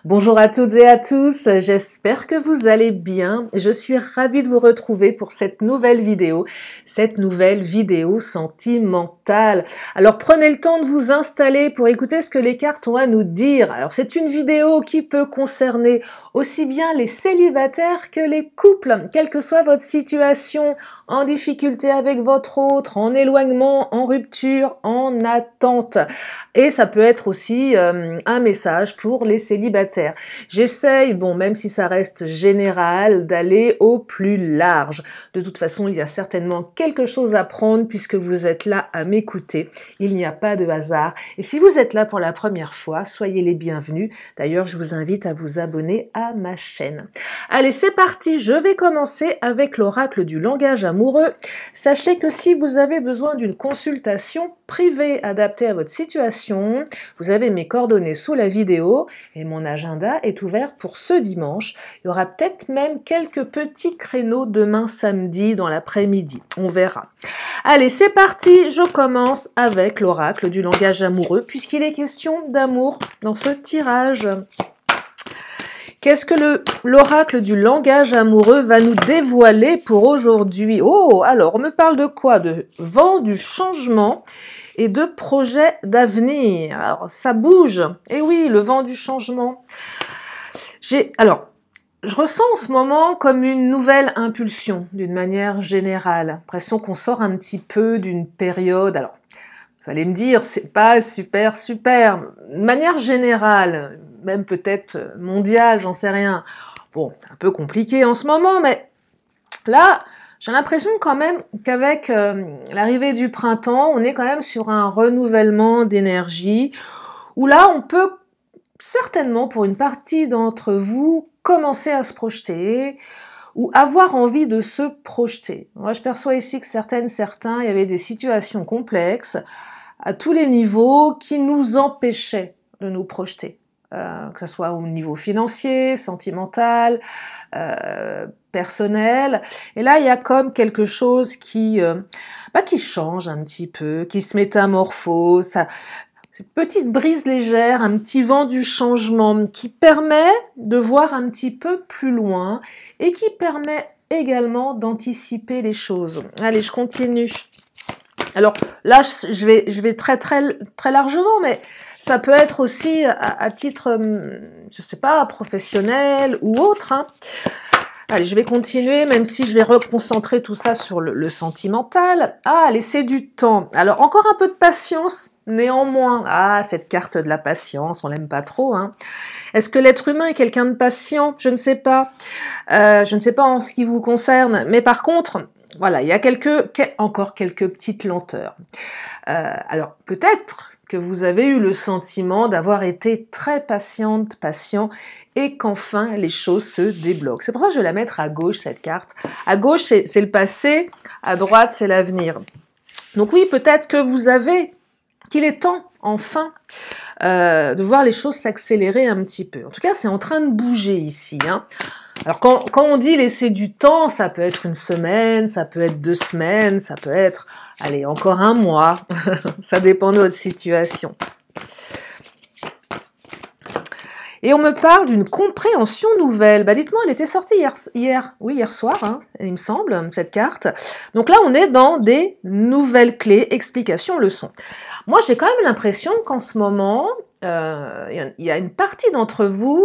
Bonjour à toutes et à tous, j'espère que vous allez bien. Je suis ravie de vous retrouver pour cette nouvelle vidéo sentimentale. Alors prenez le temps de vous installer pour écouter ce que les cartes ont à nous dire. Alors c'est une vidéo qui peut concerner aussi bien les célibataires que les couples, quelle que soit votre situation, en difficulté avec votre autre, en éloignement, en rupture, en attente. Et ça peut être aussi un message pour les célibataires. J'essaye, bon, même si ça reste général, d'aller au plus large. De toute façon, il y a certainement quelque chose à prendre puisque vous êtes là à m'écouter. Il n'y a pas de hasard. Et si vous êtes là pour la première fois, soyez les bienvenus. D'ailleurs, je vous invite à vous abonner à ma chaîne. Allez, c'est parti. Je vais commencer avec l'oracle du langage amoureux. Sachez que si vous avez besoin d'une consultation privée adaptée à votre situation, vous avez mes coordonnées sous la vidéo et mon agenda est ouvert pour ce dimanche. Il y aura peut-être même quelques petits créneaux demain samedi dans l'après-midi. On verra. Allez, c'est parti. Je commence avec l'oracle du langage amoureux puisqu'il est question d'amour dans ce tirage. Qu'est-ce que l'oracle du langage amoureux va nous dévoiler pour aujourd'hui? Oh, alors, on me parle de quoi? De vent du changement et de projets d'avenir. Alors, ça bouge. Et oui, le vent du changement. Alors, je ressens en ce moment comme une nouvelle impulsion, d'une manière générale. L'impression qu'on sort un petit peu d'une période. Alors, vous allez me dire, c'est pas super. De manière générale, même peut-être mondiale, j'en sais rien. Bon, c'est un peu compliqué en ce moment, mais là, j'ai l'impression quand même qu'avec l'arrivée du printemps, on est quand même sur un renouvellement d'énergie, où là, on peut certainement, pour une partie d'entre vous, commencer à se projeter, ou avoir envie de se projeter. Moi, je perçois ici que certains, il y avait des situations complexes, à tous les niveaux, qui nous empêchaient de nous projeter. Que ce soit au niveau financier, sentimental, personnel. Et là, il y a comme quelque chose qui change un petit peu, qui se métamorphose. C'est une petite brise légère, un petit vent du changement qui permet de voir un petit peu plus loin et qui permet également d'anticiper les choses. Allez, je continue. Alors là, je vais très largement, mais ça peut être aussi à titre, je sais pas, professionnel ou autre. Hein. Allez, je vais continuer, même si je vais reconcentrer tout ça sur le sentimental. Ah, laisser du temps. Alors, encore un peu de patience, néanmoins. Ah, cette carte de la patience, on l'aime pas trop. Hein. Est-ce que l'être humain est quelqu'un de patient? Je ne sais pas. Je ne sais pas en ce qui vous concerne. Mais par contre, voilà, il y a encore quelques petites lenteurs. Alors, peut-être que vous avez eu le sentiment d'avoir été très patient, et qu'enfin les choses se débloquent. C'est pour ça que je vais la mettre à gauche, cette carte. À gauche, c'est le passé, à droite, c'est l'avenir. Donc oui, peut-être qu'il est temps, enfin, de voir les choses s'accélérer un petit peu. En tout cas, c'est en train de bouger ici. Hein. Alors, quand on dit laisser du temps, ça peut être une semaine, ça peut être 2 semaines, ça peut être, allez, encore un mois. Ça dépend de votre situation. Et on me parle d'une compréhension nouvelle. Bah, dites-moi, elle était sortie hier soir, hein, il me semble, cette carte. Donc là, on est dans des nouvelles clés, explications, leçons. Moi, j'ai quand même l'impression qu'en ce moment, il y a une partie d'entre vous,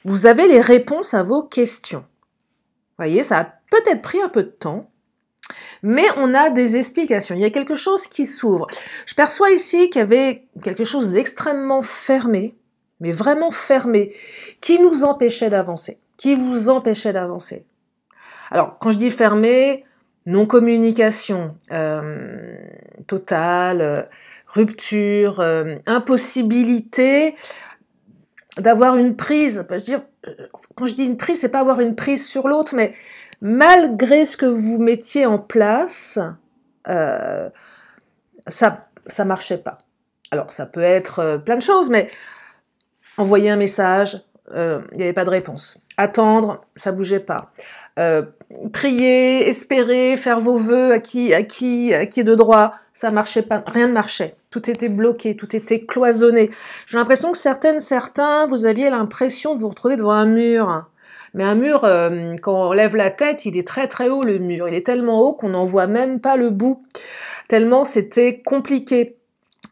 vous avez les réponses à vos questions. Vous voyez, ça a peut-être pris un peu de temps, mais on a des explications. Il y a quelque chose qui s'ouvre. Je perçois ici qu'il y avait quelque chose d'extrêmement fermé, mais vraiment fermé, qui nous empêchait d'avancer, qui vous empêchait d'avancer. Alors, quand je dis fermé, non-communication totale, rupture, impossibilité d'avoir une prise. Quand je dis une prise, c'est pas avoir une prise sur l'autre, mais malgré ce que vous mettiez en place, ça marchait pas. Alors, ça peut être plein de choses, mais envoyer un message, il n'y avait pas de réponse. Attendre, ça bougeait pas. Prier, espérer, faire vos vœux, à qui est de droit, ça marchait pas, rien ne marchait. Tout était bloqué, tout était cloisonné. J'ai l'impression que certains, vous aviez l'impression de vous retrouver devant un mur. Mais un mur, quand on lève la tête, il est très très haut le mur. Il est tellement haut qu'on n'en voit même pas le bout. Tellement c'était compliqué.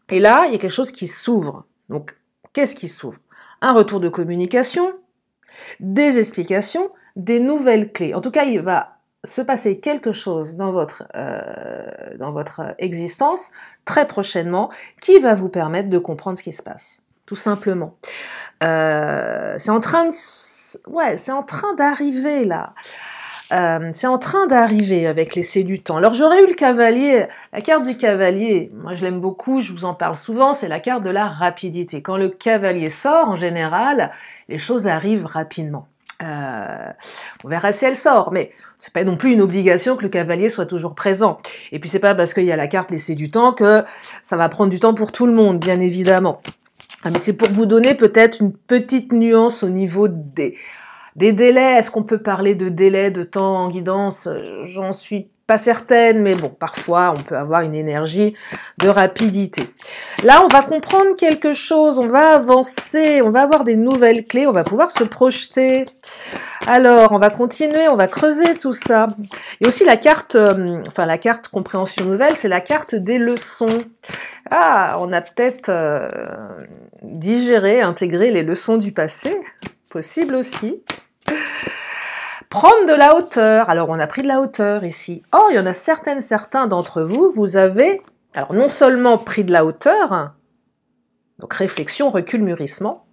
Et là, il y a quelque chose qui s'ouvre. Donc, qu'est-ce qui s'ouvre? Un retour de communication, des explications, des nouvelles clés. En tout cas, il va se passer quelque chose dans votre existence très prochainement qui va vous permettre de comprendre ce qui se passe, tout simplement. C'est en train d'arriver là. C'est en train d'arriver avec l'essai du temps. Alors j'aurais eu le cavalier, la carte du cavalier, moi je l'aime beaucoup, je vous en parle souvent, c'est la carte de la rapidité. Quand le cavalier sort, en général, les choses arrivent rapidement. On verra si elle sort, mais c'est pas non plus une obligation que le cavalier soit toujours présent. Et puis c'est pas parce qu'il y a la carte l'essai du temps que ça va prendre du temps pour tout le monde, bien évidemment. Mais c'est pour vous donner peut-être une petite nuance au niveau des délais. Est-ce qu'on peut parler de délai, de temps en guidance? J'en suis pas certaine, mais bon, parfois on peut avoir une énergie de rapidité. Là, on va comprendre quelque chose, on va avancer, on va avoir des nouvelles clés, on va pouvoir se projeter. Alors, on va continuer, on va creuser tout ça. Et aussi la carte, la carte compréhension nouvelle, c'est la carte des leçons. Ah, on a peut-être digéré, intégré les leçons du passé, possible aussi. Prendre de la hauteur. Alors, on a pris de la hauteur ici. Oh, il y en a certains d'entre vous, vous avez, alors non seulement pris de la hauteur, donc réflexion, recul, mûrissement,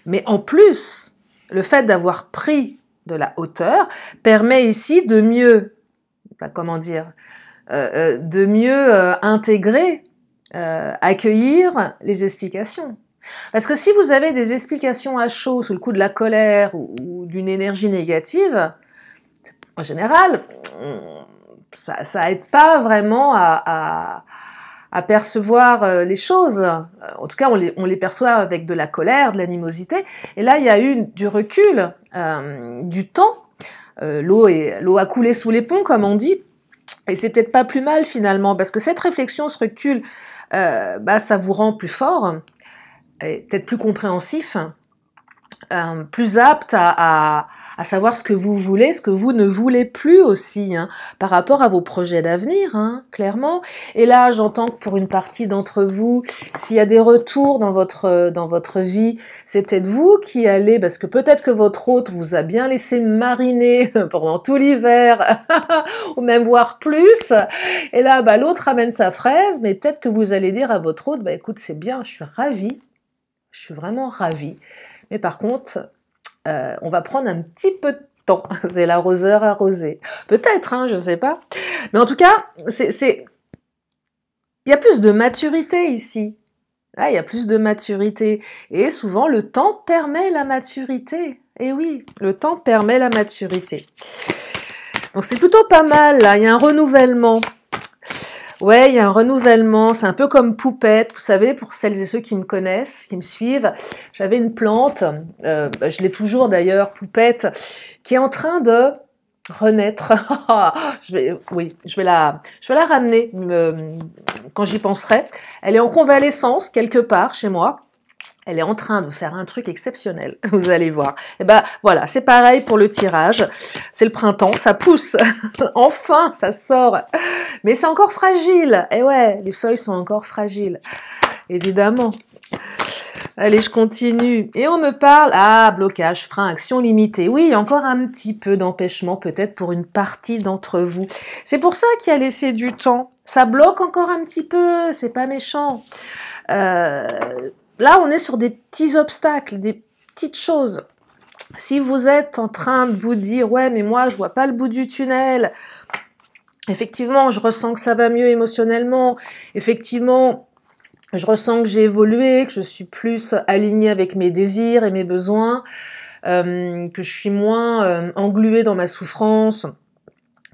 mais en plus, le fait d'avoir pris de la hauteur permet ici de mieux, de mieux intégrer, accueillir les explications. Parce que si vous avez des explications à chaud sous le coup de la colère ou d'une énergie négative, en général, ça aide pas vraiment à percevoir les choses. En tout cas, on les perçoit avec de la colère, de l'animosité. Et là, il y a eu du recul, du temps. L'eau a coulé sous les ponts, comme on dit. Et c'est peut-être pas plus mal finalement, parce que cette réflexion, ce recul, ça vous rend plus fort, peut-être plus compréhensif, plus apte à savoir ce que vous voulez, ce que vous ne voulez plus aussi, hein, par rapport à vos projets d'avenir, hein, clairement. Et là, j'entends que pour une partie d'entre vous, s'il y a des retours dans votre vie, c'est peut-être vous qui allez, parce que peut-être que votre hôte vous a bien laissé mariner pendant tout l'hiver, ou même voire plus, et là, l'autre amène sa fraise, mais peut-être que vous allez dire à votre hôte, écoute, c'est bien, je suis ravie, je suis vraiment ravie. Mais par contre, on va prendre un petit peu de temps. C'est l'arroseur arrosé. Peut-être, hein, je ne sais pas. Mais en tout cas, il y a plus de maturité ici. Ah, il y a plus de maturité. Et souvent, le temps permet la maturité. Et oui, le temps permet la maturité. Donc c'est plutôt pas mal, là. Il y a un renouvellement. Ouais, il y a un renouvellement, c'est un peu comme Poupette, vous savez, pour celles et ceux qui me connaissent, qui me suivent, j'avais une plante, je l'ai toujours d'ailleurs, Poupette, qui est en train de renaître. je vais la ramener quand j'y penserai. Elle est en convalescence quelque part chez moi. Elle est en train de faire un truc exceptionnel, vous allez voir. Et voilà, c'est pareil pour le tirage. C'est le printemps, ça pousse. Enfin, ça sort. Mais c'est encore fragile. Et ouais, les feuilles sont encore fragiles. Évidemment. Allez, je continue. Et on me parle, blocage, frein, action limitée. Oui, il y a encore un petit peu d'empêchement, peut-être pour une partie d'entre vous. C'est pour ça qu'il y a laissé du temps. Ça bloque encore un petit peu, c'est pas méchant. Là, on est sur des petits obstacles, des petites choses. Si vous êtes en train de vous dire « Ouais, mais moi, je vois pas le bout du tunnel. Effectivement, je ressens que ça va mieux émotionnellement. Effectivement, je ressens que j'ai évolué, que je suis plus alignée avec mes désirs et mes besoins, que je suis moins engluée dans ma souffrance,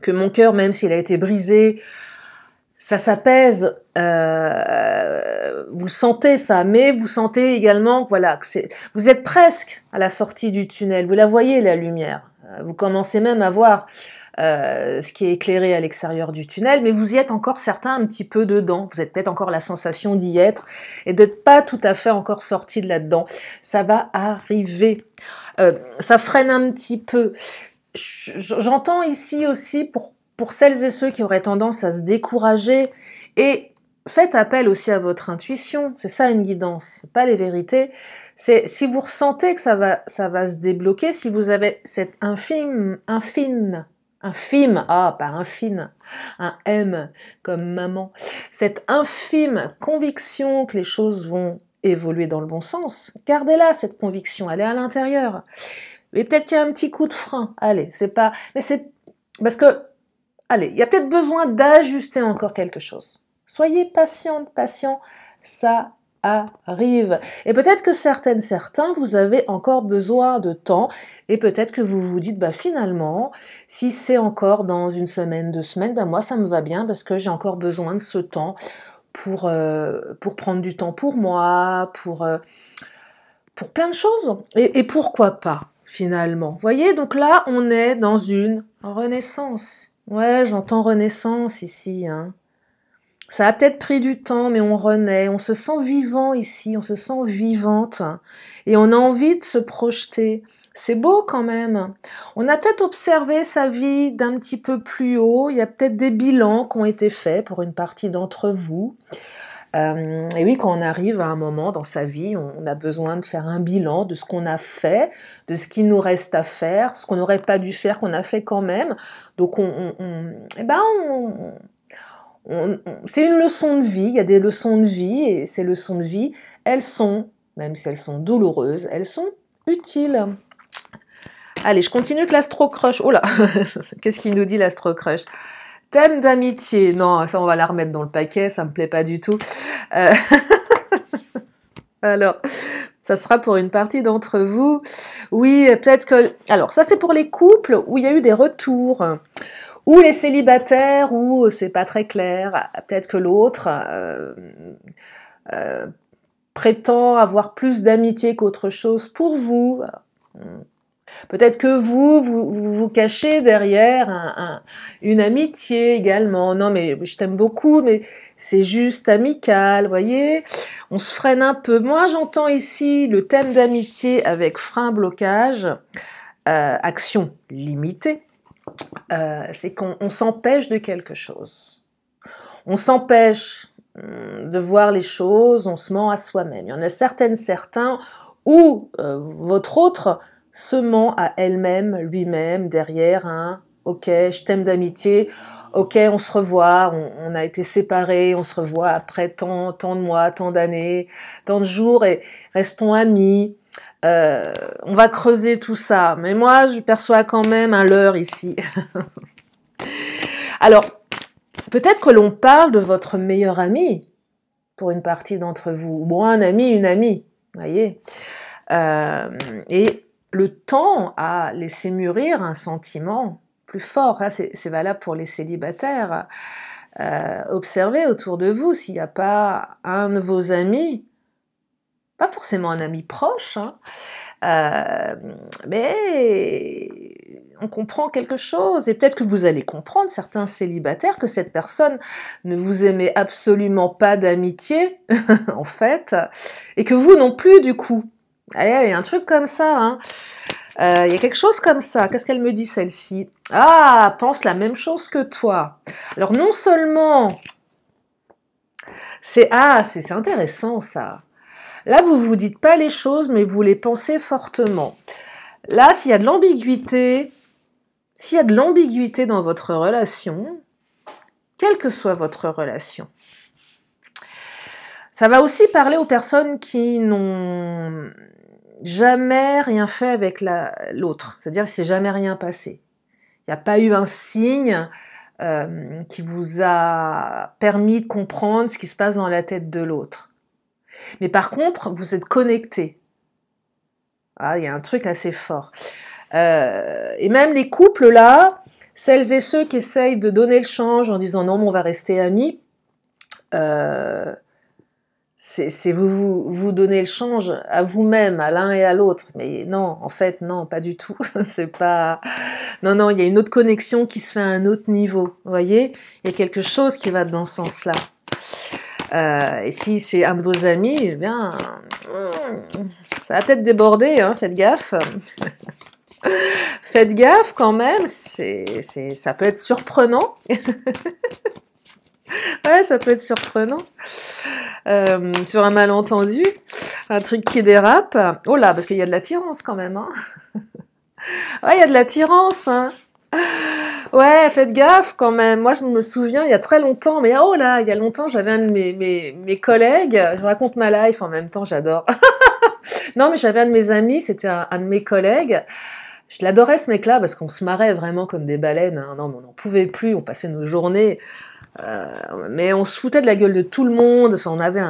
que mon cœur, même s'il a été brisé, ça s'apaise, vous le sentez ça, mais vous sentez également que, voilà, que vous êtes presque à la sortie du tunnel, vous la voyez la lumière, vous commencez même à voir ce qui est éclairé à l'extérieur du tunnel, mais vous y êtes encore certains un petit peu dedans, vous avez peut-être encore la sensation d'y être et d'être pas tout à fait encore sorti de là-dedans. Ça va arriver, ça freine un petit peu. J'entends ici aussi pour celles et ceux qui auraient tendance à se décourager, et faites appel aussi à votre intuition, c'est ça une guidance, pas les vérités, c'est si vous ressentez que ça va se débloquer, si vous avez cette infime, ah pas infime, un M comme maman, cette infime conviction que les choses vont évoluer dans le bon sens, gardez-la cette conviction, elle est à l'intérieur. Mais peut-être qu'il y a un petit coup de frein, allez, c'est pas... Mais c'est... Parce que, allez, il y a peut-être besoin d'ajuster encore quelque chose. Soyez patiente, patient, ça arrive. Et peut-être que certains, vous avez encore besoin de temps, et peut-être que vous vous dites, bah finalement, si c'est encore dans une semaine, 2 semaines, bah moi ça me va bien, parce que j'ai encore besoin de ce temps pour prendre du temps pour moi, pour plein de choses. Et pourquoi pas finalement. Vous voyez, donc là, on est dans une renaissance. Ouais, j'entends renaissance ici. Hein. Ça a peut-être pris du temps, mais on renaît. On se sent vivant ici, on se sent vivante. Et on a envie de se projeter. C'est beau quand même. On a peut-être observé sa vie d'un petit peu plus haut. Il y a peut-être des bilans qui ont été faits pour une partie d'entre vous. Et oui, quand on arrive à un moment dans sa vie, on a besoin de faire un bilan de ce qu'on a fait, de ce qu'il nous reste à faire, ce qu'on n'aurait pas dû faire, qu'on a fait quand même. Donc, c'est une leçon de vie, il y a des leçons de vie, et ces leçons de vie, elles sont, même si elles sont douloureuses, elles sont utiles. Allez, je continue avec l'Astro Crush. Oh là, qu'est-ce qu'il nous dit l'Astro Crush ? Thème d'amitié. Non, ça on va la remettre dans le paquet, ça me plaît pas du tout. Alors, ça sera pour une partie d'entre vous. Oui, peut-être que... Alors, ça c'est pour les couples où il y a eu des retours. Ou les célibataires où c'est pas très clair. Peut-être que l'autre prétend avoir plus d'amitié qu'autre chose pour vous. Peut-être que vous cachez derrière une amitié également. Non, mais je t'aime beaucoup, mais c'est juste amical, voyez. On se freine un peu. Moi, j'entends ici le thème d'amitié avec frein, blocage, action limitée. C'est qu'on s'empêche de quelque chose. On s'empêche de voir les choses, on se ment à soi-même. Il y en a certains où votre autre se ment à elle-même, lui-même, derrière un « ok, je t'aime d'amitié, ok, on se revoit, on a été séparés, on se revoit après tant de mois, tant d'années, tant de jours, et restons amis, on va creuser tout ça. » Mais moi, je perçois quand même un leurre ici. Alors, peut-être que l'on parle de votre meilleur ami, pour une partie d'entre vous, ou un ami, une amie, voyez. Et le temps a laissé mûrir un sentiment plus fort. Là, c'est valable pour les célibataires. Observez autour de vous s'il n'y a pas un de vos amis, pas forcément un ami proche, hein, mais on comprend quelque chose. Et peut-être que vous allez comprendre, certains célibataires, que cette personne ne vous aimait absolument pas d'amitié, en fait, et que vous non plus, du coup. Allez, il y a un truc comme ça, hein. Il y a quelque chose comme ça. Qu'est-ce qu'elle me dit, celle-ci? Ah, pense la même chose que toi. Alors, non seulement... c'est intéressant, ça. Là, vous vous dites pas les choses, mais vous les pensez fortement. Là, s'il y a de l'ambiguïté dans votre relation, quelle que soit votre relation, ça va aussi parler aux personnes qui n'ont jamais rien fait avec l'autre. C'est-à-dire qu'il ne s'est jamais rien passé. Il n'y a pas eu un signe qui vous a permis de comprendre ce qui se passe dans la tête de l'autre. Mais par contre, vous êtes connectés. Ah, il y a un truc assez fort. Et même les couples là, celles et ceux qui essayent de donner le change en disant non, mais on va rester amis, euh, c'est vous donner le change à vous-même, à l'un et à l'autre. Mais non, en fait, non, pas du tout. C'est pas... Non, non, il y a une autre connexion qui se fait à un autre niveau. Vous voyez? Il y a quelque chose qui va dans ce sens-là. Et si c'est un de vos amis, eh bien, ça va peut-être déborder, hein, faites gaffe. Faites gaffe quand même, ça peut être surprenant. Ouais, ça peut être surprenant. Sur un malentendu, un truc qui dérape. Oh là, parce qu'il y a de l'attirance quand même. Hein. Ouais, il y a de l'attirance. Hein. Ouais, faites gaffe quand même. Moi, je me souviens, il y a très longtemps, mais oh là, il y a longtemps, j'avais un de mes collègues. Je raconte ma life en même temps, j'adore. Non, mais j'avais un de mes amis, c'était un de mes collègues. Je l'adorais ce mec-là parce qu'on se marrait vraiment comme des baleines. Hein. Non, mais on n'en pouvait plus, on passait nos journées. Mais on se foutait de la gueule de tout le monde. Enfin, on avait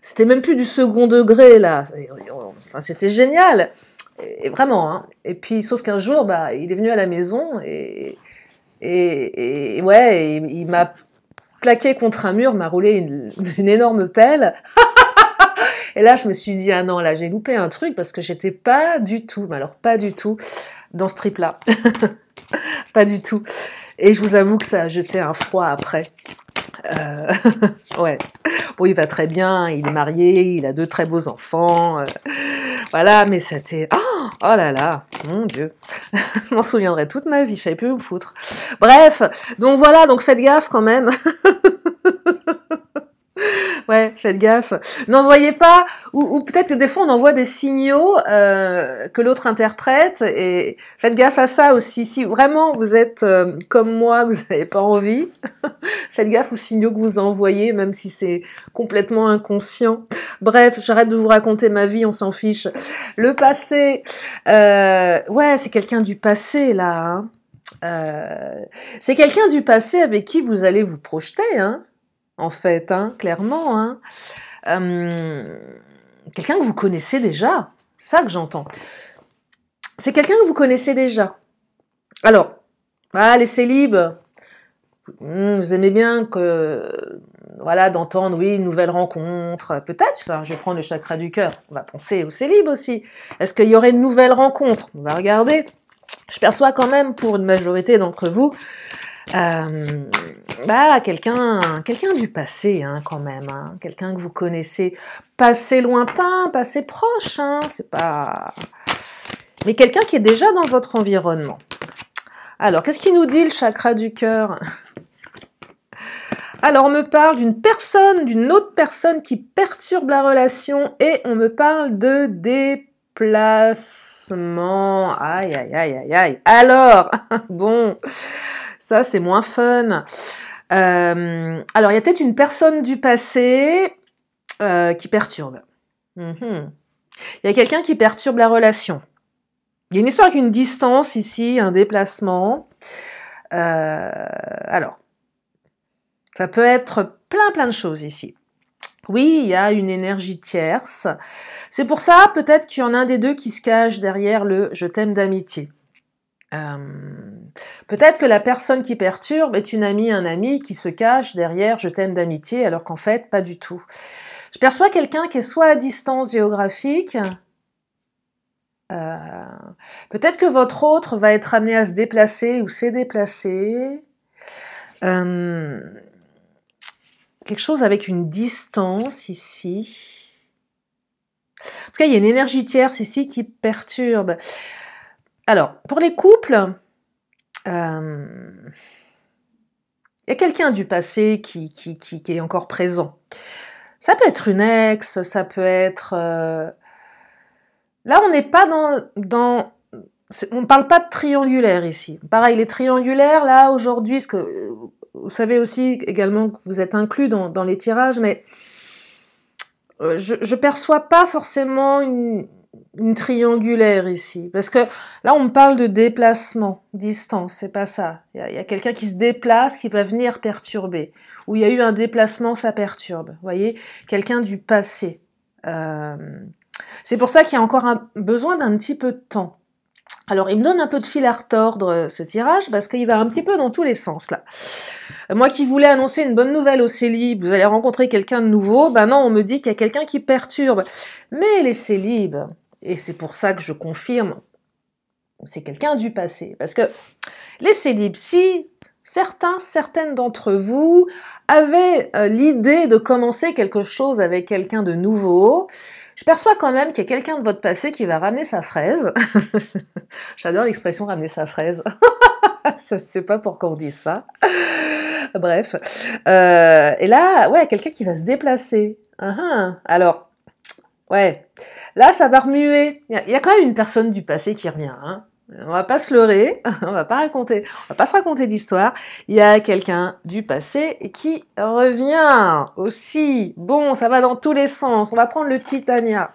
c'était même plus du second degré là. Enfin, c'était génial. Et vraiment. Hein. Et puis, sauf qu'un jour, bah, il est venu à la maison et ouais, il m'a claqué contre un mur, m'a roulé une énorme pelle. Et là, je me suis dit, ah non, là, j'ai loupé un truc parce que j'étais pas du tout, mais alors pas du tout, dans ce trip-là. Pas du tout. Et je vous avoue que ça a jeté un froid après. Ouais. Bon, il va très bien, il est marié, il a 2 très beaux enfants. Voilà, mais c'était... Oh là là, mon Dieu. Je m'en souviendrai toute ma vie, je savais plus où me foutre. Bref, donc voilà, donc faites gaffe quand même. Ouais, faites gaffe. N'envoyez pas, ou peut-être que des fois on envoie des signaux que l'autre interprète, et faites gaffe à ça aussi. Si vraiment vous êtes comme moi, vous n'avez pas envie, faites gaffe aux signaux que vous envoyez, même si c'est complètement inconscient. Bref, j'arrête de vous raconter ma vie, on s'en fiche. Le passé, ouais, c'est quelqu'un du passé là. Hein. C'est quelqu'un du passé avec qui vous allez vous projeter, hein. En fait, hein, clairement. Hein. Quelqu'un que vous connaissez déjà, ça que j'entends. C'est quelqu'un que vous connaissez déjà. Alors, les célibes, vous aimez bien que, voilà, d'entendre, oui, une nouvelle rencontre, peut-être, enfin, je vais prendre le chakra du cœur, on va penser aux célibes aussi. Est-ce qu'il y aurait une nouvelle rencontre? On va regarder. Je perçois quand même, pour une majorité d'entre vous, quelqu'un du passé, hein, quand même, hein, quelqu'un que vous connaissez, passé lointain, passé proche, hein, c'est pas... Mais quelqu'un qui est déjà dans votre environnement. Alors, qu'est-ce qu'il nous dit le chakra du cœur? Alors, on me parle d'une autre personne qui perturbe la relation, et on me parle de déplacement. Aïe, aïe, aïe, aïe, aïe. Alors, bon... Ça, c'est moins fun. Alors, il y a peut-être une personne du passé qui perturbe. Il y a quelqu'un qui perturbe la relation. Il y a une histoire avec une distance ici, un déplacement. Alors, ça peut être plein de choses ici. Oui, il y a une énergie tierce. C'est pour ça, peut-être qu'il y en a un des deux qui se cache derrière le « je t'aime » d'amitié. Peut-être que la personne qui perturbe est une amie, un ami qui se cache derrière « je t'aime » d'amitié, alors qu'en fait, pas du tout. Je perçois quelqu'un qui est soit à distance géographique, peut-être que votre autre va être amené à se déplacer ou s'est déplacé. Quelque chose avec une distance ici. En tout cas, il y a une énergie tierce ici qui perturbe. Alors, pour les couples, il y a quelqu'un du passé qui est encore présent. Ça peut être une ex, ça peut être... Là, on n'est pas dans... On ne parle pas de triangulaire ici. Pareil, les triangulaires, là, aujourd'hui, parce que vous savez aussi également que vous êtes inclus dans les tirages, mais je ne perçois pas forcément une triangulaire ici, parce que là on me parle de déplacement, distance, c'est pas ça. Il y a quelqu'un qui se déplace, qui va venir perturber, ou il y a eu un déplacement, ça perturbe. Vous voyez, quelqu'un du passé. C'est pour ça qu'il y a encore besoin d'un petit peu de temps. Alors, il me donne un peu de fil à retordre, ce tirage, parce qu'il va un petit peu dans tous les sens, là. Moi qui voulais annoncer une bonne nouvelle aux célibes, vous allez rencontrer quelqu'un de nouveau, ben non, on me dit qu'il y a quelqu'un qui perturbe. Mais les célibes, et c'est pour ça que je confirme, c'est quelqu'un du passé. Parce que les célibes, si certaines d'entre vous avaient l'idée de commencer quelque chose avec quelqu'un de nouveau, je perçois quand même qu'il y a quelqu'un de votre passé qui va ramener sa fraise. J'adore l'expression ramener sa fraise. Je ne sais pas pourquoi on dit ça. Bref. Et là, ouais, quelqu'un qui va se déplacer. Alors, ouais. Là, ça va remuer. Il y a quand même une personne du passé qui revient. Hein. On va pas se leurrer, on va pas se raconter d'histoire. Il y a quelqu'un du passé qui revient aussi. Bon, ça va dans tous les sens. On va prendre le Titania.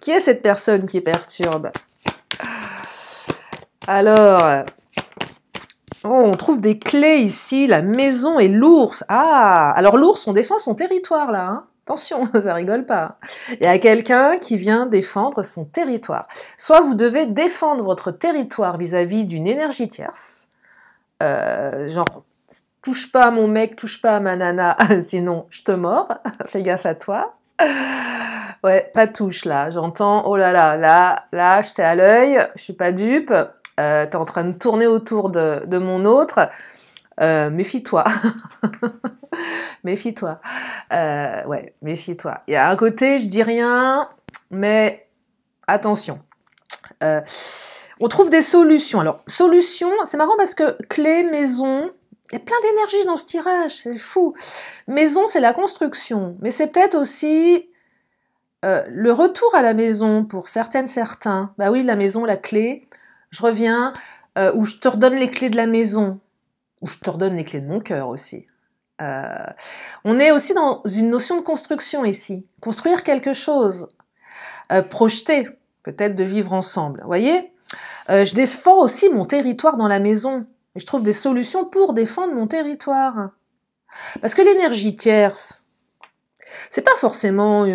Qui est cette personne qui perturbe? Alors, on trouve des clés ici, la maison et l'ours. Ah, alors l'ours, on défend son territoire là. Hein. Attention, ça rigole pas. Il y a quelqu'un qui vient défendre son territoire. Soit vous devez défendre votre territoire vis-à-vis d'une énergie tierce, genre touche pas à mon mec, touche pas à ma nana, sinon je te mords, fais gaffe à toi. Ouais, pas touche là, j'entends, oh là là, là, je t'ai à l'œil, je suis pas dupe, t'es en train de tourner autour de mon autre, méfie-toi. Méfie-toi. Ouais, méfie-toi. Il y a un côté, je dis rien, mais attention. On trouve des solutions. Alors, solution, c'est marrant parce que clé, maison, il y a plein d'énergie dans ce tirage, c'est fou. Maison, c'est la construction, mais c'est peut-être aussi le retour à la maison pour certains. Bah oui, la maison, la clé, je reviens, ou je te redonne les clés de la maison, ou je te redonne les clés de mon cœur aussi. On est aussi dans une notion de construction ici. Construire quelque chose, projeter, peut-être de vivre ensemble. Vous voyez, je défends aussi mon territoire dans la maison. Et je trouve des solutions pour défendre mon territoire. Parce que l'énergie tierce, c'est pas forcément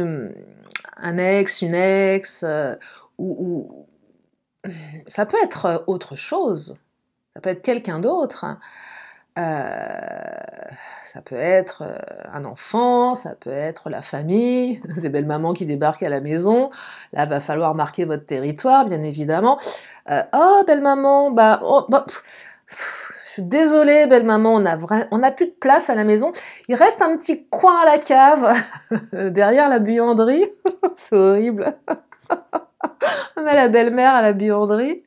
un ex, une ex, ou ça peut être autre chose. Ça peut être quelqu'un d'autre. Ça peut être un enfant, ça peut être la famille, c'est belle-maman qui débarque à la maison, là va falloir marquer votre territoire, bien évidemment. Oh, belle-maman, je suis désolée, belle-maman, on n'a plus de place à la maison, il reste un petit coin à la cave, derrière la buanderie, c'est horrible. On met la belle-mère à la buanderie.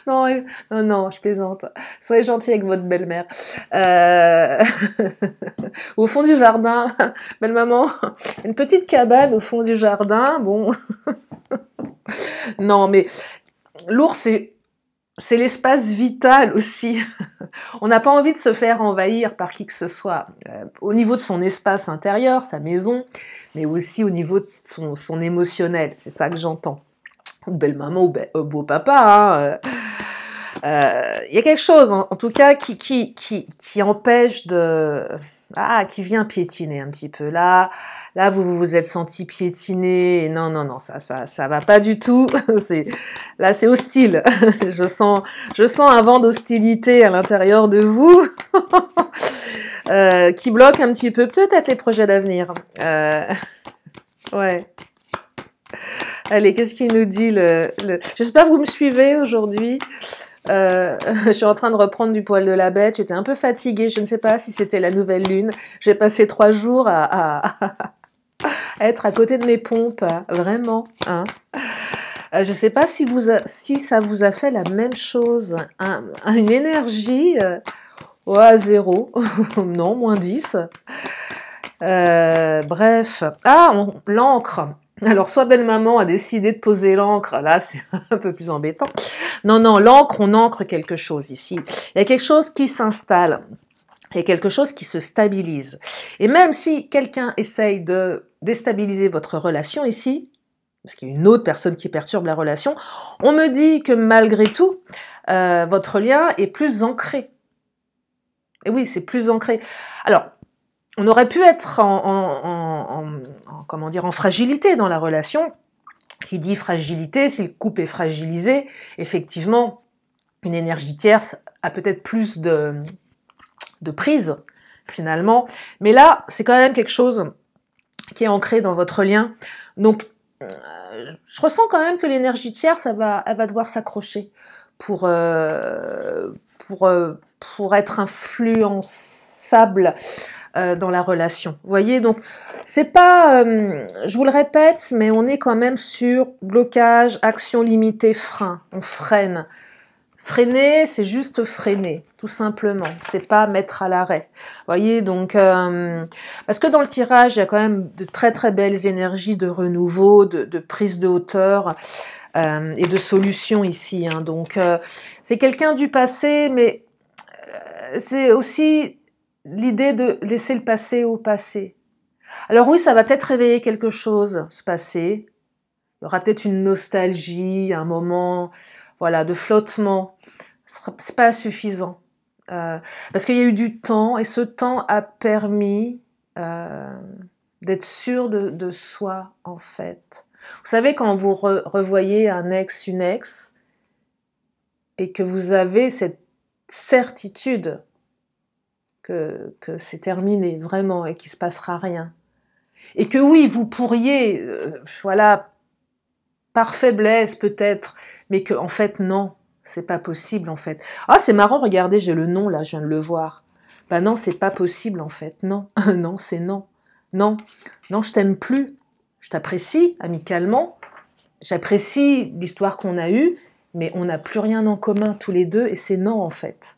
Non, je plaisante. Soyez gentils avec votre belle-mère. Au fond du jardin, belle-maman, une petite cabane au fond du jardin, bon. Non, mais l'ours, c'est l'espace vital aussi. On n'a pas envie de se faire envahir par qui que ce soit. Au niveau de son espace intérieur, sa maison, mais aussi au niveau de son émotionnel. C'est ça que j'entends. Belle-maman ou beau-papa, y a quelque chose, en tout cas, qui empêche de... Ah, qui vient piétiner un petit peu. Là, vous vous êtes senti piétiner. Non, ça va pas du tout. Là, c'est hostile. Je sens un vent d'hostilité à l'intérieur de vous qui bloque un petit peu peut-être les projets d'avenir. Ouais. Allez, qu'est-ce qu'il nous dit J'espère que vous me suivez aujourd'hui. Je suis en train de reprendre du poil de la bête. J'étais un peu fatiguée. Je ne sais pas si c'était la nouvelle lune. J'ai passé 3 jours à être à côté de mes pompes. Vraiment. Hein. Je ne sais pas si ça vous a fait la même chose. Une énergie à 0. Non, moins 10. Bref. Ah, l'encre. Alors, soit belle-maman a décidé de poser l'encre, là, c'est un peu plus embêtant. Non, l'encre, on ancre quelque chose ici. Il y a quelque chose qui s'installe. Il y a quelque chose qui se stabilise. Et même si quelqu'un essaye de déstabiliser votre relation ici, parce qu'il y a une autre personne qui perturbe la relation, on me dit que malgré tout, votre lien est plus ancré. Et oui, c'est plus ancré. Alors, on aurait pu être en fragilité dans la relation, Qui dit fragilité, si le couple est fragilisé, effectivement, une énergie tierce a peut-être plus de prise, finalement. Mais là, c'est quand même quelque chose qui est ancré dans votre lien. Donc, je ressens quand même que l'énergie tierce, elle va devoir s'accrocher pour être influençable dans la relation. Vous voyez, donc, c'est pas, je vous le répète, mais on est quand même sur blocage, action limitée, frein. On freine. Freiner, c'est juste freiner, tout simplement. C'est pas mettre à l'arrêt. Vous voyez, donc, parce que dans le tirage, il y a quand même de très très belles énergies de renouveau, de prise de hauteur et de solution ici. Hein. Donc, c'est quelqu'un du passé, mais c'est aussi l'idée de laisser le passé au passé. Alors oui, ça va peut-être réveiller quelque chose, ce passé. Il y aura peut-être une nostalgie, un moment, voilà, de flottement. C'est pas suffisant. Parce qu'il y a eu du temps, et ce temps a permis d'être sûr de soi, en fait. Vous savez, quand vous revoyez un ex, une ex, et que vous avez cette certitude que c'est terminé, vraiment, et qu'il ne se passera rien. Et que oui, vous pourriez, voilà, par faiblesse peut-être, mais que en fait, non, c'est pas possible, en fait. Ah, c'est marrant, regardez, j'ai le nom, là, je viens de le voir. Ben non, c'est pas possible, en fait, non, non, c'est non. Non, non, je t'aime plus, je t'apprécie amicalement, j'apprécie l'histoire qu'on a eue, mais on n'a plus rien en commun tous les deux, et c'est non, en fait.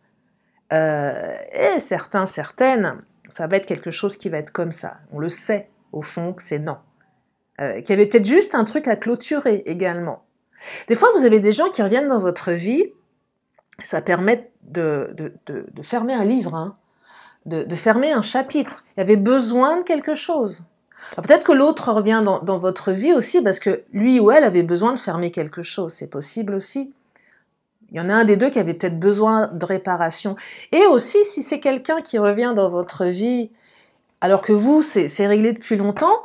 Et certains, certaines, ça va être quelque chose qui va être comme ça. On le sait, au fond, que c'est non. Qu'il y avait peut-être juste un truc à clôturer également. Des fois, vous avez des gens qui reviennent dans votre vie, ça permet de fermer un livre, hein, de fermer un chapitre. Il y avait besoin de quelque chose. Peut-être que l'autre revient dans votre vie aussi parce que lui ou elle avait besoin de fermer quelque chose. C'est possible aussi. Il y en a un des deux qui avait peut-être besoin de réparation. Et aussi, si c'est quelqu'un qui revient dans votre vie alors que vous, c'est réglé depuis longtemps,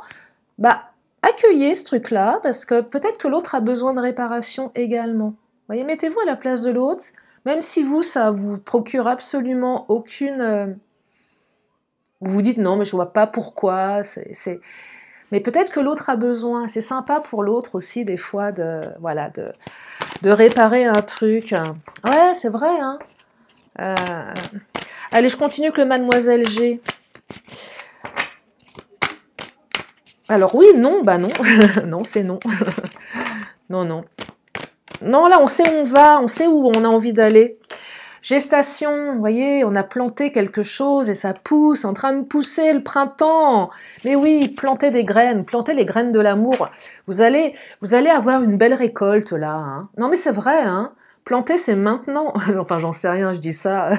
bah, accueillez ce truc-là parce que peut-être que l'autre a besoin de réparation également. Vous voyez, mettez-vous à la place de l'autre, même si vous, ça vous procure absolument aucune... vous vous dites non, mais je vois pas pourquoi. Mais peut-être que l'autre a besoin. C'est sympa pour l'autre aussi, des fois, voilà, de réparer un truc. Ouais, c'est vrai, hein. Allez, je continue avec le Mademoiselle G. Alors oui, non, bah non. Non, c'est non. Non, non. Non, là, on sait où on va, on sait où on a envie d'aller. Gestation, vous voyez, on a planté quelque chose et ça pousse, en train de pousser le printemps. Mais oui, plantez des graines, plantez les graines de l'amour. Vous allez avoir une belle récolte là. Hein. Non mais c'est vrai, hein. Planter c'est maintenant. Enfin, j'en sais rien, je dis ça.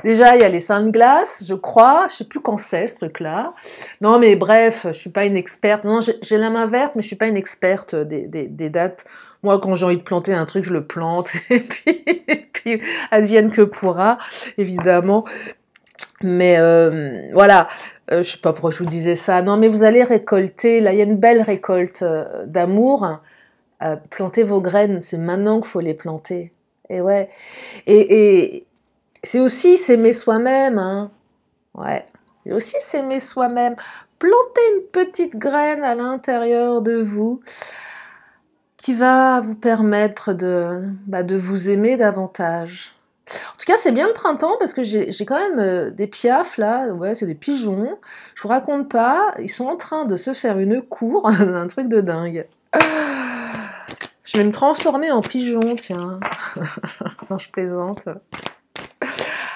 Déjà, il y a les seins de glace, je crois. Je sais plus quand c'est ce truc-là. Non mais bref, je suis pas une experte. Non, j'ai la main verte, mais je suis pas une experte des dates. Moi, quand j'ai envie de planter un truc, je le plante. Et puis advienne que pourra, évidemment. Mais voilà, je sais pas pourquoi je vous disais ça. Non, mais vous allez récolter, là, il y a une belle récolte d'amour. Plantez vos graines, c'est maintenant qu'il faut les planter. Et ouais. Et c'est aussi s'aimer soi-même, hein. Ouais. C'est aussi s'aimer soi-même. Plantez une petite graine à l'intérieur de vous qui va vous permettre de vous aimer davantage. En tout cas, c'est bien le printemps parce que j'ai quand même des piafs là, ouais, c'est des pigeons. Je vous raconte pas, ils sont en train de se faire une cour, un truc de dingue. Je vais me transformer en pigeon, tiens. Non, je plaisante.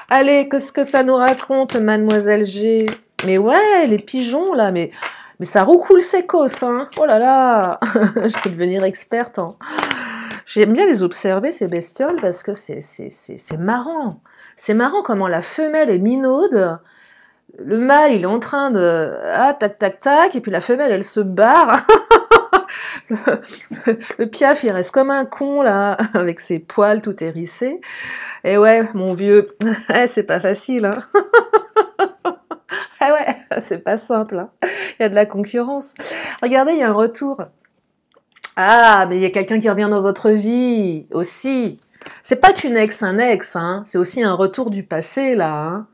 Allez, qu'est-ce que ça nous raconte, Mademoiselle G? Mais ouais, les pigeons là, mais ça roucoule sécos, hein. Oh là là, je peux devenir experte en... J'aime bien les observer, ces bestioles, parce que c'est marrant. C'est marrant comment la femelle est minaude. Le mâle, il est en train de... Ah, tac, tac, tac, et puis la femelle, elle se barre. Le piaf, il reste comme un con, là, avec ses poils tout hérissés. Et ouais, mon vieux, c'est pas facile, hein. Ah ouais, c'est pas simple, hein. Il y a de la concurrence. Regardez, il y a un retour. Ah, mais il y a quelqu'un qui revient dans votre vie aussi. C'est pas qu'une ex, un ex, hein. C'est aussi un retour du passé, là, hein.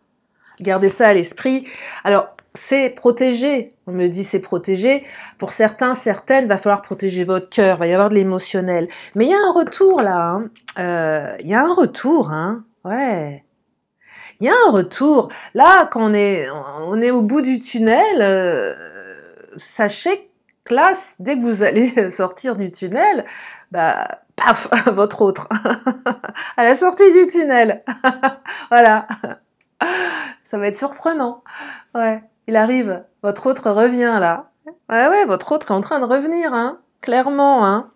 Gardez ça à l'esprit. Alors, c'est protégé. On me dit c'est protégé. Pour certains, certaines, va falloir protéger votre cœur. Va y avoir de l'émotionnel. Mais il y a un retour, là, hein. Il y a un retour, hein. Ouais. Il y a un retour. Là, quand on est au bout du tunnel, sachez que là, dès que vous allez sortir du tunnel, bah, paf, votre autre, à la sortie du tunnel. Voilà. Ça va être surprenant. Ouais, il arrive. Votre autre revient, là. Ouais, ouais, votre autre est en train de revenir, hein. Clairement, hein.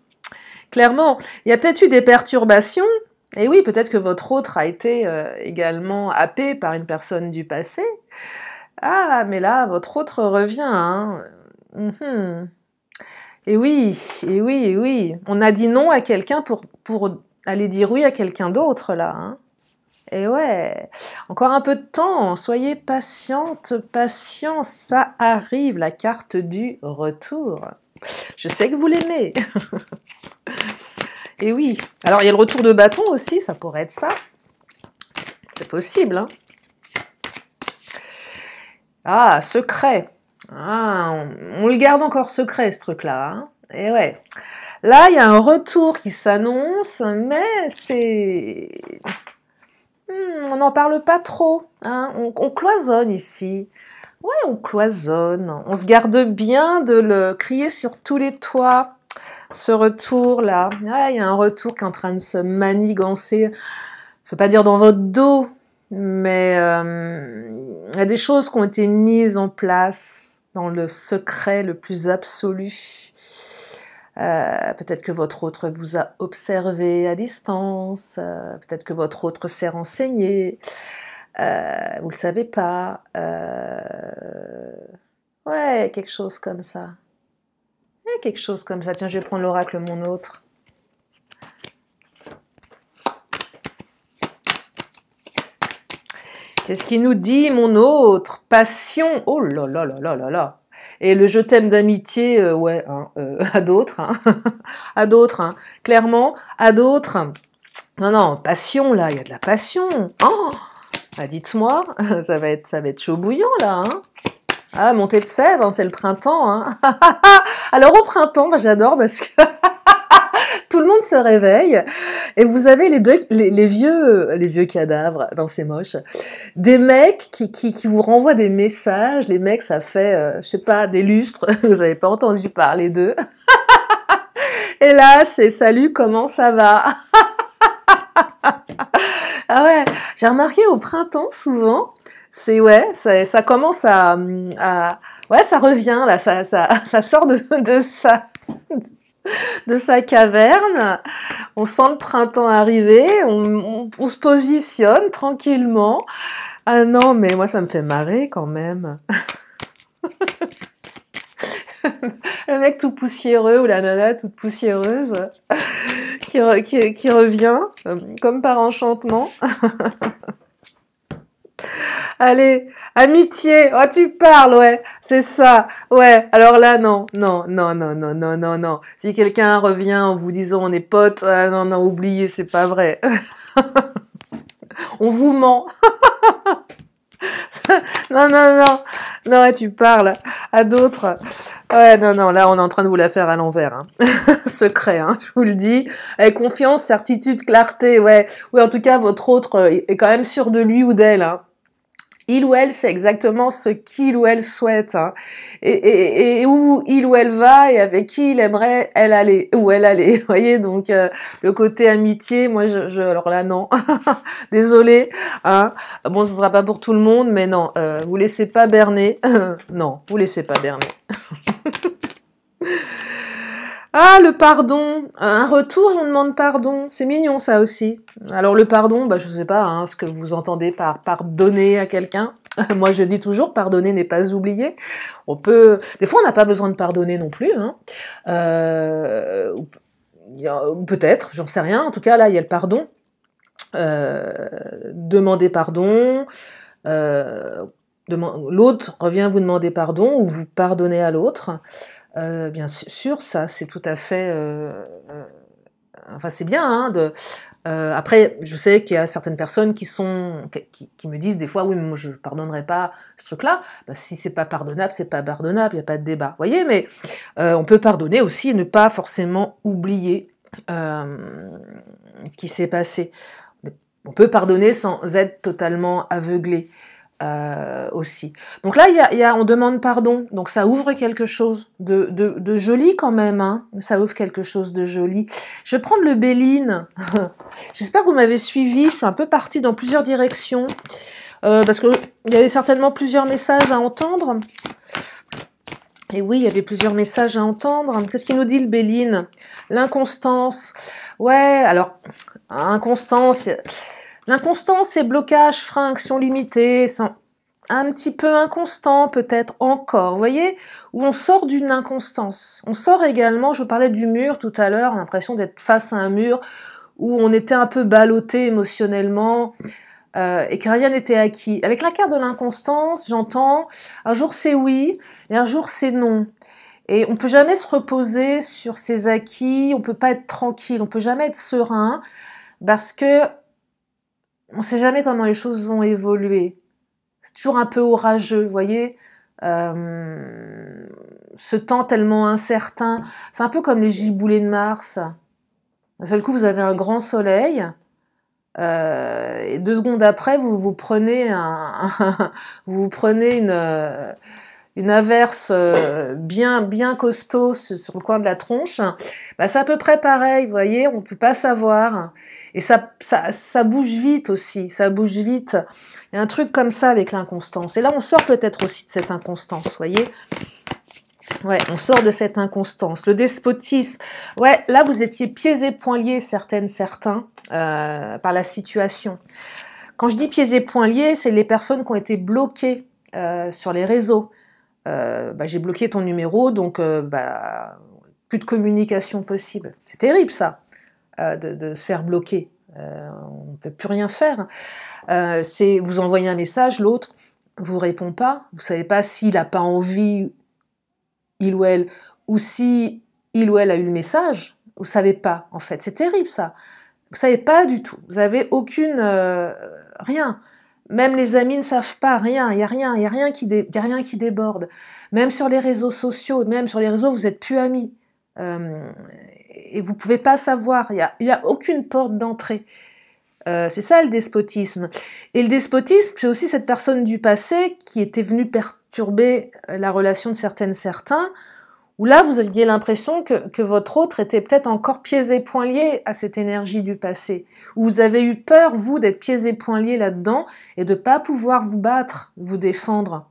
Clairement. Il y a peut-être eu des perturbations. Et oui, peut-être que votre autre a été également happé par une personne du passé. Ah, mais là, votre autre revient, hein. Mhm. Et oui, et oui, et oui. On a dit non à quelqu'un pour aller dire oui à quelqu'un d'autre, là, hein. Et ouais, encore un peu de temps, soyez patiente, patient, ça arrive, la carte du retour. Je sais que vous l'aimez. Et oui, alors il y a le retour de bâton aussi, ça pourrait être ça. C'est possible, hein. Ah, secret. Ah, on le garde encore secret, ce truc-là, hein. Et ouais. Là, il y a un retour qui s'annonce, mais c'est... on n'en parle pas trop, hein. On cloisonne ici. Ouais, on cloisonne. On se garde bien de le crier sur tous les toits. Ce retour-là. Ah, il y a un retour qui est en train de se manigancer. Je ne veux pas dire dans votre dos, mais il y a des choses qui ont été mises en place dans le secret le plus absolu. Peut-être que votre autre vous a observé à distance, peut-être que votre autre s'est renseigné, vous le savez pas. Ouais, quelque chose comme ça. Quelque chose comme ça. Tiens, je vais prendre l'oracle mon autre. Qu'est-ce qu'il nous dit, mon autre? Passion. Oh là là là là là là. Et le je t'aime d'amitié, ouais, hein, à d'autres, hein. À d'autres, hein. Clairement, à d'autres. Non, non, passion, là, il y a de la passion. Oh, bah, dites-moi, ça va être chaud bouillant, là, hein. Ah, montée de sève, hein, c'est le printemps, hein. Alors, au printemps, bah, j'adore parce que tout le monde se réveille et vous avez les vieux cadavres, non, c'est moche, des mecs qui vous renvoient des messages. Les mecs, ça fait, je sais pas, des lustres, vous n'avez pas entendu parler d'eux. Et là, c'est salut, comment ça va? Ah ouais, j'ai remarqué au printemps souvent, c'est ouais, ça commence ouais, ça revient là, ça sort de sa caverne. On sent le printemps arriver, on se positionne tranquillement. Ah non, mais moi ça me fait marrer quand même. Le mec tout poussiéreux ou la nana toute poussiéreuse qui revient comme par enchantement. Allez, amitié, oh tu parles, ouais, c'est ça, ouais, alors là, non, non, non, non, non, non, non, non. Si quelqu'un revient en vous disant on est potes, ah, non, non, oubliez, c'est pas vrai. On vous ment. Non, non, non, non, ouais, tu parles à d'autres. Ouais, non, non, là, on est en train de vous la faire à l'envers, hein. Secret, hein, je vous le dis. Avec confiance, certitude, clarté, ouais. Oui, en tout cas, votre autre est quand même sûr de lui ou d'elle, hein. Il ou elle sait exactement ce qu'il ou elle souhaite, hein, et où il ou elle va et avec qui il aimerait elle aller, ou elle aller. Vous voyez, donc le côté amitié, moi, alors là, non, désolée, hein. Bon, ce sera pas pour tout le monde, mais non, vous laissez pas berner, non, vous laissez pas berner. Ah, le pardon, un retour, on demande pardon, c'est mignon ça aussi. Alors le pardon, bah, je sais pas hein, ce que vous entendez par pardonner à quelqu'un. Moi je dis toujours, pardonner n'est pas oublier. On peut, des fois on n'a pas besoin de pardonner non plus, hein. Peut-être, j'en sais rien, en tout cas là il y a le pardon. Demander pardon, l'autre revient vous demander pardon ou vous pardonnez à l'autre. Bien sûr, ça, c'est tout à fait... enfin, c'est bien, hein, après, je sais qu'il y a certaines personnes qui me disent des fois, oui, mais moi, je ne pardonnerai pas ce truc-là. Bah, si c'est pas pardonnable, c'est pas pardonnable, il n'y a pas de débat. Vous voyez, mais on peut pardonner aussi et ne pas forcément oublier ce qui s'est passé. On peut pardonner sans être totalement aveuglé. Aussi. Donc là, on demande pardon, donc ça ouvre quelque chose de joli quand même, hein. Ça ouvre quelque chose de joli. Je vais prendre le Béline. J'espère que vous m'avez suivi, je suis un peu partie dans plusieurs directions, parce qu'il y avait certainement plusieurs messages à entendre. Et oui, il y avait plusieurs messages à entendre. Qu'est-ce qu'il nous dit le Béline? L'inconstance. Ouais, alors, inconstance... L'inconstance, c'est blocage, frein, action limitée, un petit peu inconstant peut-être encore, vous voyez, où on sort d'une inconstance. On sort également, je vous parlais du mur tout à l'heure, l'impression d'être face à un mur, où on était un peu ballotté émotionnellement, et que rien n'était acquis. Avec la carte de l'inconstance, j'entends, un jour c'est oui, et un jour c'est non. Et on ne peut jamais se reposer sur ses acquis, on ne peut pas être tranquille, on ne peut jamais être serein, parce que on ne sait jamais comment les choses vont évoluer. C'est toujours un peu orageux, vous voyez, ce temps tellement incertain. C'est un peu comme les giboulées de Mars. D'un seul coup, vous avez un grand soleil, et 2 secondes après, vous prenez une averse bien costaud sur le coin de la tronche. Bah, c'est à peu près pareil, vous voyez, on ne peut pas savoir. Et ça bouge vite aussi, ça bouge vite. Il y a un truc comme ça avec l'inconstance. Et là, on sort peut-être aussi de cette inconstance, vous voyez. Ouais, on sort de cette inconstance. Le despotisme, ouais, là, vous étiez pieds et poings liés, certains, par la situation. Quand je dis pieds et poings liés, c'est les personnes qui ont été bloquées sur les réseaux. Bah, j'ai bloqué ton numéro, donc plus de communication possible. C'est terrible ça, de se faire bloquer. On ne peut plus rien faire. C'est vous envoyez un message, l'autre vous répond pas. Vous savez pas s'il n'a pas envie, il ou elle, ou si il ou elle a eu le message. Vous savez pas, en fait. C'est terrible ça. Vous savez pas du tout. Vous avez aucune rien. Même les amis ne savent pas, rien, il n'y a rien qui déborde. Même sur les réseaux sociaux, même sur les réseaux, vous n'êtes plus amis. Et vous ne pouvez pas savoir, il n'y a aucune porte d'entrée. C'est ça le despotisme. Et le despotisme, c'est aussi cette personne du passé qui était venue perturber la relation de certains, où là, vous aviez l'impression que votre autre était peut-être encore pieds et poings liés à cette énergie du passé, où vous avez eu peur, vous, d'être pieds et poings liés là-dedans et de ne pas pouvoir vous battre, vous défendre.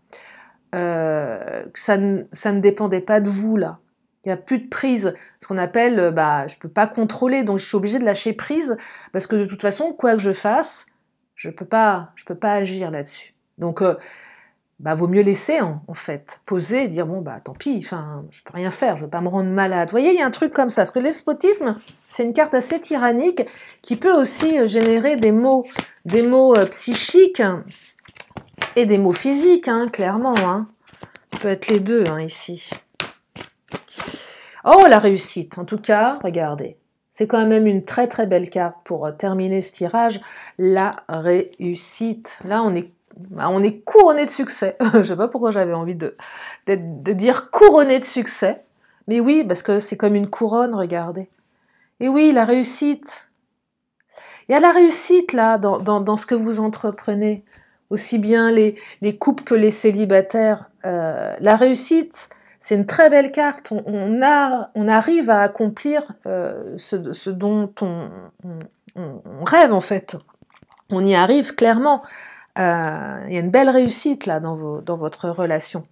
Ça ne dépendait pas de vous, là. Il n'y a plus de prise, ce qu'on appelle, je ne peux pas contrôler, donc je suis obligée de lâcher prise, parce que de toute façon, quoi que je fasse, je peux pas agir là-dessus. Donc, vaut mieux laisser en fait, poser et dire bon tant pis, enfin je peux rien faire, je veux pas me rendre malade. Vous voyez, il y a un truc comme ça, parce que le despotisme, c'est une carte assez tyrannique qui peut aussi générer des maux psychiques et des maux physiques, hein, clairement. Hein. Ça peut être les deux ici. Oh, la réussite, en tout cas, regardez. C'est quand même une très très belle carte pour terminer ce tirage. La réussite. Là, on est couronné de succès. Je ne sais pas pourquoi j'avais envie de dire couronné de succès. Mais oui, parce que c'est comme une couronne, regardez. Et oui, la réussite. Il y a la réussite, là, dans ce que vous entreprenez. Aussi bien les couples que les célibataires. La réussite, c'est une très belle carte. On arrive à accomplir ce dont on rêve, en fait. On y arrive clairement. Il y a une belle réussite là dans votre relation.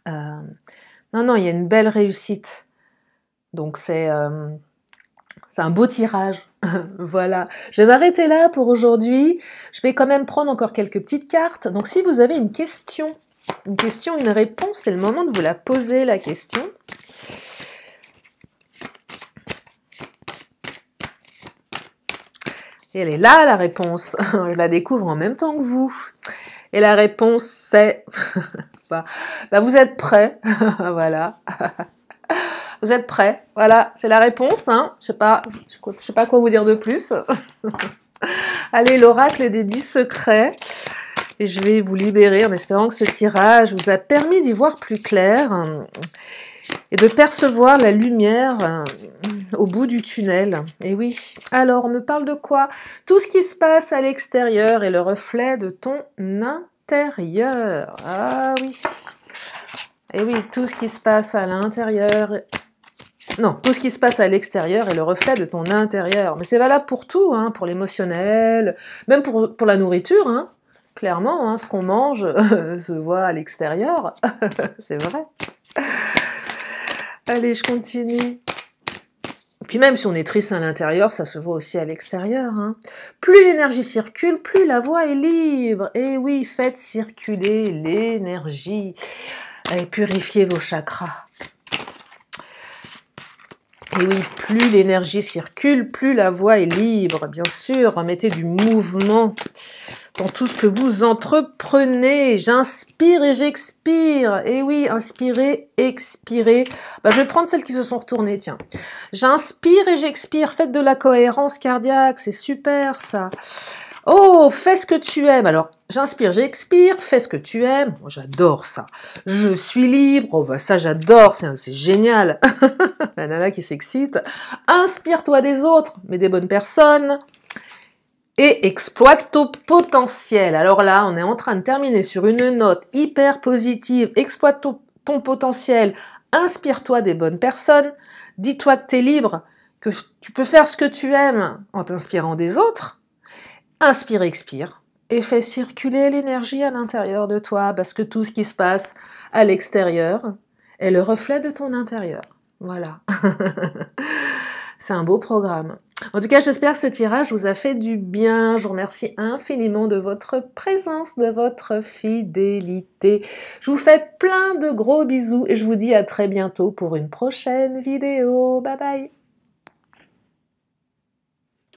Non, il y a une belle réussite. Donc c'est un beau tirage. Voilà. Je vais m'arrêter là pour aujourd'hui. Je vais quand même prendre encore quelques petites cartes. Donc si vous avez une question, une réponse, c'est le moment de vous la poser, la question. Et elle est là, la réponse. Je la découvre en même temps que vous. Et la réponse, c'est... vous êtes prêts. Voilà. Vous êtes prêts? Voilà, c'est la réponse. Hein. Je sais pas quoi vous dire de plus. Allez, l'oracle des 10 secrets. Et je vais vous libérer en espérant que ce tirage vous a permis d'y voir plus clair et de percevoir la lumière au bout du tunnel. Et oui, alors on me parle de quoi? Tout ce qui se passe à l'extérieur est le reflet de ton intérieur. Ah oui. Et oui, tout ce qui se passe à l'intérieur... Non, tout ce qui se passe à l'extérieur est le reflet de ton intérieur. Mais c'est valable pour tout, hein, pour l'émotionnel, même pour la nourriture, hein. Clairement, hein, ce qu'on mange se voit à l'extérieur. C'est vrai. Allez, je continue. Puis même si on est triste à l'intérieur, ça se voit aussi à l'extérieur. Hein. Plus l'énergie circule, plus la voie est libre. Et oui, faites circuler l'énergie. Et purifiez vos chakras. Et oui, plus l'énergie circule, plus la voie est libre. Bien sûr, mettez du mouvement dans tout ce que vous entreprenez. J'inspire et j'expire. Et oui, inspirez, expirez. Je vais prendre celles qui se sont retournées, tiens. J'inspire et j'expire. Faites de la cohérence cardiaque, c'est super ça. Oh, fais ce que tu aimes. Alors, j'inspire, j'expire, fais ce que tu aimes. Moi, j'adore ça. Je suis libre. Oh, ça, j'adore. C'est génial. La nana qui s'excite. Inspire-toi des autres, mais des bonnes personnes. Et exploite ton potentiel. Alors là, on est en train de terminer sur une note hyper positive. Exploite ton potentiel. Inspire-toi des bonnes personnes. Dis-toi que tu es libre, que tu peux faire ce que tu aimes en t'inspirant des autres. Inspire, expire et fais circuler l'énergie à l'intérieur de toi parce que tout ce qui se passe à l'extérieur est le reflet de ton intérieur. Voilà. C'est un beau programme. En tout cas, j'espère que ce tirage vous a fait du bien. Je vous remercie infiniment de votre présence, de votre fidélité. Je vous fais plein de gros bisous et je vous dis à très bientôt pour une prochaine vidéo. Bye bye.